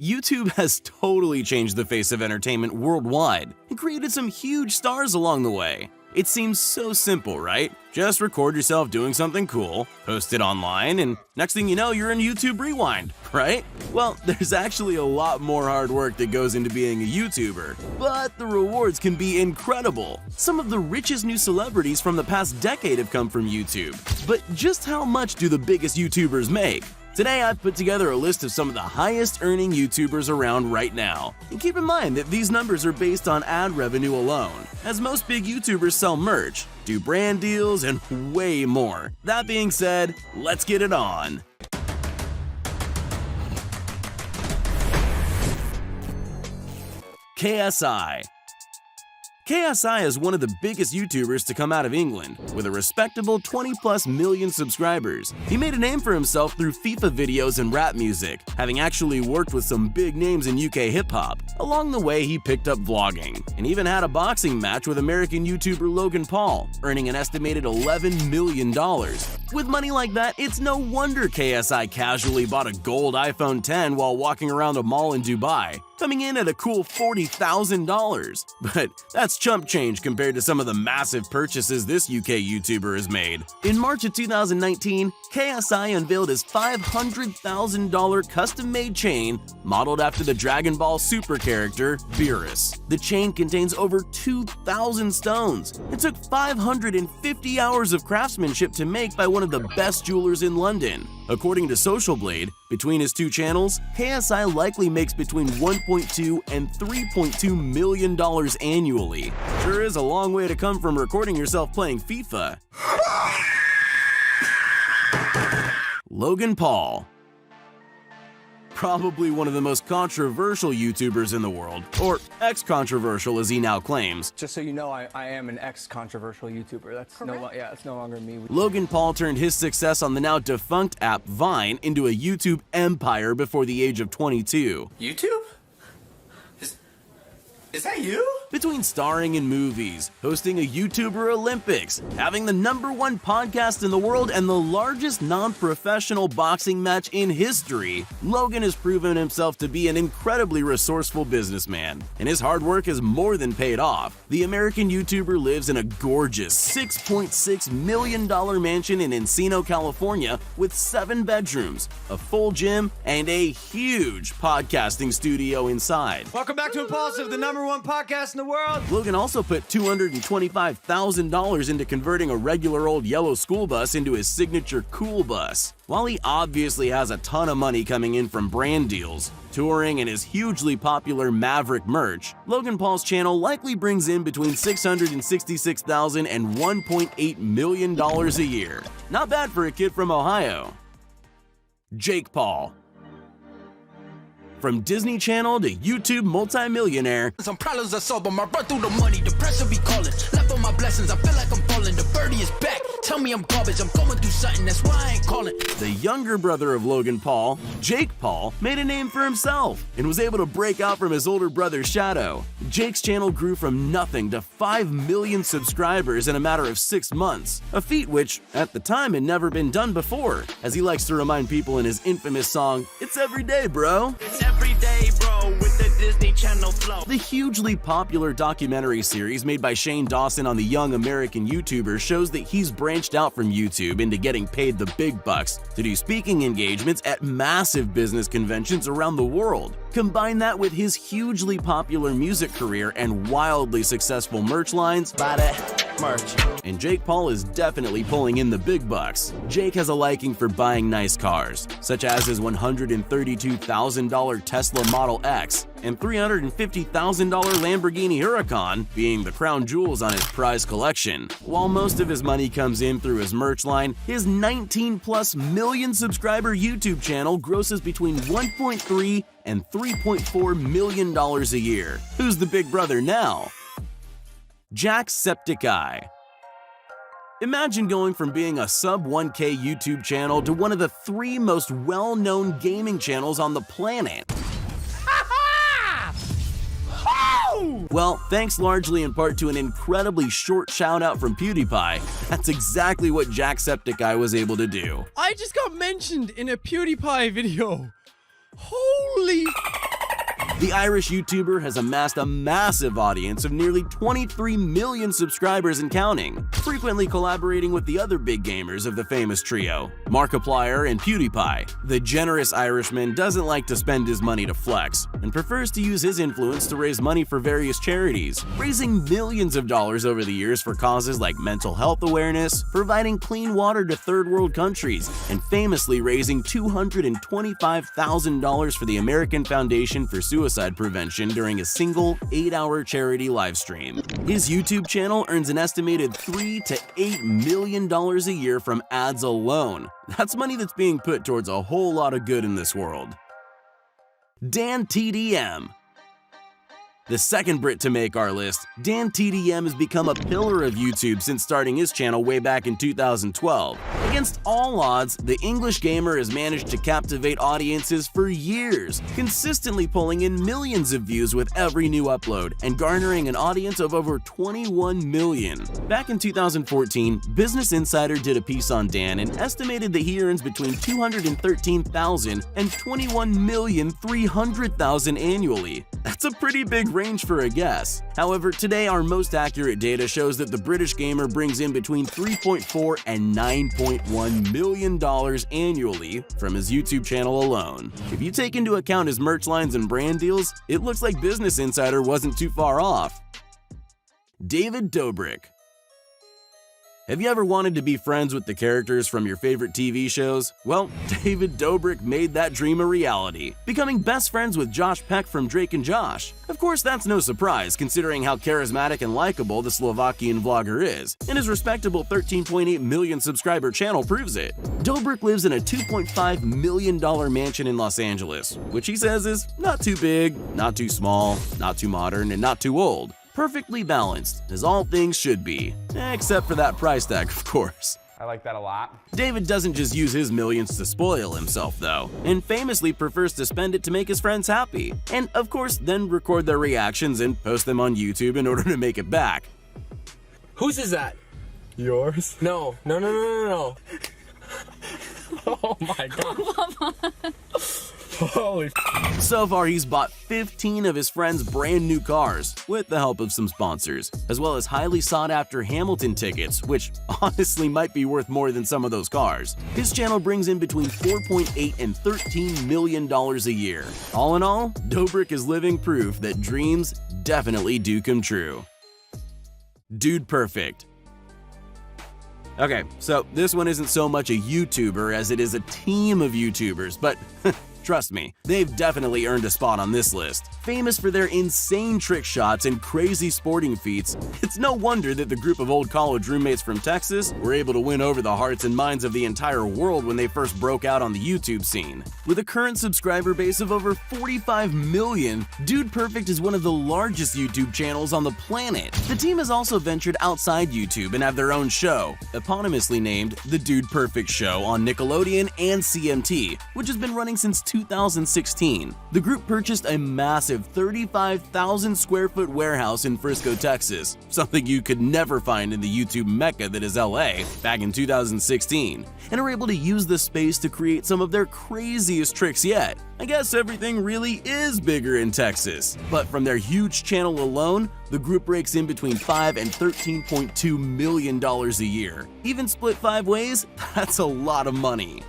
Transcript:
YouTube has totally changed the face of entertainment worldwide and created some huge stars along the way. It seems so simple, right? Just record yourself doing something cool, post it online, and next thing you know, you're in YouTube Rewind, right? Well, there's actually a lot more hard work that goes into being a YouTuber, but the rewards can be incredible. Some of the richest new celebrities from the past decade have come from YouTube. But just how much do the biggest YouTubers make? Today, I've put together a list of some of the highest earning YouTubers around right now. And keep in mind that these numbers are based on ad revenue alone, as most big YouTubers sell merch, do brand deals, and way more. That being said, let's get it on. KSI. KSI is one of the biggest YouTubers to come out of England, with a respectable 20+ million subscribers. He made a name for himself through FIFA videos and rap music, having actually worked with some big names in UK hip-hop. Along the way, he picked up vlogging, and even had a boxing match with American YouTuber Logan Paul, earning an estimated $11 million. With money like that, it's no wonder KSI casually bought a gold iPhone X while walking around a mall in Dubai, coming in at a cool $40,000. But that's chump change compared to some of the massive purchases this UK YouTuber has made. In March of 2019, KSI unveiled his $500,000 custom-made chain modeled after the Dragon Ball Super character, Beerus. The chain contains over 2,000 stones. It took 550 hours of craftsmanship to make by one of the best jewelers in London. According to Social Blade, between his two channels, KSI likely makes between $1.2 and $3.2 million annually. Sure is a long way to come from recording yourself playing FIFA. Logan Paul. Probably one of the most controversial YouTubers in the world, or ex-controversial as he now claims. Just so you know, I am an ex-controversial YouTuber. That's no longer me. Logan Paul turned his success on the now defunct app Vine into a YouTube empire before the age of 22. YouTube? Is that you? Between starring in movies, hosting a YouTuber Olympics, having the #1 podcast in the world, and the largest non-professional boxing match in history, Logan has proven himself to be an incredibly resourceful businessman, and his hard work has more than paid off. The American YouTuber lives in a gorgeous $6.6 million mansion in Encino, California, with 7 bedrooms, a full gym, and a huge podcasting studio inside. Welcome back to Impulsive, the #1 podcast in the world. Logan also put $225,000 into converting a regular old yellow school bus into his signature cool bus. While he obviously has a ton of money coming in from brand deals, touring, and his hugely popular Maverick merch, Logan Paul's channel likely brings in between $666,000 and $1.8 million a year. Not bad for a kid from Ohio. Jake Paul. From Disney Channel to YouTube multimillionaire, some problems I solve, but I run through the money, the pressure be calling. Left on my blessings, I feel like I'm falling. The birdie is back, tell me I'm garbage, I'm going through something, that's why I ain't calling. The younger brother of Logan Paul, Jake Paul, made a name for himself and was able to break out from his older brother's shadow. Jake's channel grew from nothing to 5 million subscribers in a matter of 6 months, a feat which, at the time, had never been done before, as he likes to remind people in his infamous song, "It's every day, bro." Every day, bro, with the Disney Channel flow. The hugely popular documentary series made by Shane Dawson on the young American YouTuber shows that he's branched out from YouTube into getting paid the big bucks to do speaking engagements at massive business conventions around the world. Combine that with his hugely popular music career and wildly successful merch lines, buy that merch, and Jake Paul is definitely pulling in the big bucks. Jake has a liking for buying nice cars, such as his $132,000 Tesla Model X and $350,000 Lamborghini Huracan being the crown jewels on his prize collection. While most of his money comes in through his merch line, his 19+ million subscriber YouTube channel grosses between $1.3 and $3.4 million a year. Who's the big brother now? Jacksepticeye. Imagine going from being a sub-1K YouTube channel to one of the 3 most well-known gaming channels on the planet. Well, thanks largely in part to an incredibly short shout-out from PewDiePie, that's exactly what Jacksepticeye was able to do. I just got mentioned in a PewDiePie video. Holy... The Irish YouTuber has amassed a massive audience of nearly 23 million subscribers and counting, frequently collaborating with the other big gamers of the famous trio, Markiplier and PewDiePie. The generous Irishman doesn't like to spend his money to flex, and prefers to use his influence to raise money for various charities, raising millions of dollars over the years for causes like mental health awareness, providing clean water to third world countries, and famously raising $225,000 for the American Foundation for Suicide Prevention during a single 8-hour charity livestream. His YouTube channel earns an estimated $3 to $8 million a year from ads alone. That's money that's being put towards a whole lot of good in this world. Dan TDM. The second Brit to make our list, Dan TDM has become a pillar of YouTube since starting his channel way back in 2012. Against all odds, the English gamer has managed to captivate audiences for years, consistently pulling in millions of views with every new upload and garnering an audience of over 21 million. Back in 2014, Business Insider did a piece on Dan and estimated that he earns between $213,000 and $21,300,000 annually. That's a pretty big range for a guess. However, today our most accurate data shows that the British gamer brings in between $3.4 and $9.1 million annually from his YouTube channel alone. If you take into account his merch lines and brand deals, it looks like Business Insider wasn't too far off. David Dobrik. Have you ever wanted to be friends with the characters from your favorite TV shows? Well, David Dobrik made that dream a reality, becoming best friends with Josh Peck from Drake and Josh. Of course, that's no surprise considering how charismatic and likable the Slovakian vlogger is, and his respectable 13.8 million subscriber channel proves it. Dobrik lives in a $2.5 million mansion in Los Angeles, which he says is not too big, not too small, not too modern, and not too old. Perfectly balanced, as all things should be. Except for that price tag, of course. I like that a lot. David doesn't just use his millions to spoil himself, though, and famously prefers to spend it to make his friends happy. And, of course, then record their reactions and post them on YouTube in order to make it back. Whose is that? Yours? No. Oh my god. Holy So far, he's bought 15 of his friends' brand new cars, with the help of some sponsors, as well as highly sought-after Hamilton tickets, which honestly might be worth more than some of those cars. His channel brings in between $4.8 and $13 million a year. All in all, Dobrik is living proof that dreams definitely do come true. Dude Perfect. Okay, so this one isn't so much a YouTuber as it is a team of YouTubers, but trust me, they've definitely earned a spot on this list. Famous for their insane trick shots and crazy sporting feats, it's no wonder that the group of old college roommates from Texas were able to win over the hearts and minds of the entire world when they first broke out on the YouTube scene. With a current subscriber base of over 45 million, Dude Perfect is one of the largest YouTube channels on the planet. The team has also ventured outside YouTube and have their own show, eponymously named The Dude Perfect Show on Nickelodeon and CMT, which has been running since 2016. The group purchased a massive 35,000 square foot warehouse in Frisco, Texas, something you could never find in the YouTube mecca that is LA, back in 2016, and are able to use the space to create some of their craziest tricks yet. I guess everything really is bigger in Texas. But from their huge channel alone, the group breaks in between $5 and $13.2 million a year. Even split 5 ways, that's a lot of money.